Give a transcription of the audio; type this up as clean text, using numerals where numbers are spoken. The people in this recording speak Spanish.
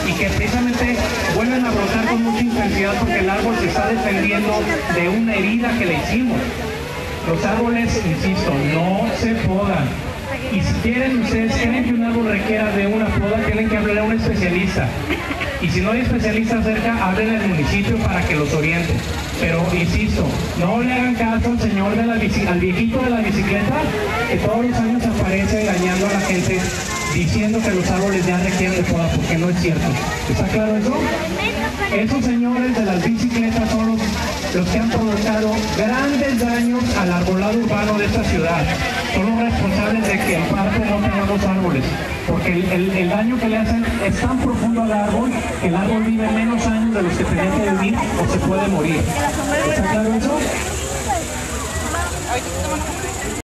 y que precisamente vuelven a brotar con mucha intensidad porque el árbol se está defendiendo de una herida que le hicimos. Los árboles, insisto, no se podan. Y si quieren, ustedes quieren que un árbol requiera de una poda, tienen que hablar a un especialista. Y si no hay especialista cerca, hablen al municipio para que los oriente. Pero insisto, no le hagan caso al señor de al viejito de la bicicleta que todos los años aparece engañando a la gente diciendo que los árboles ya requieren de poda, porque no es cierto. ¿Está claro eso? Esos señores de las bicicletas son los que han provocado grandes daños al arbolado urbano de esta ciudad. Son los responsables de que en parte no tengamos árboles, porque el daño que le hacen es tan profundo al árbol que el árbol vive menos años de los que tenía que vivir o se puede morir. ¿Está claro eso?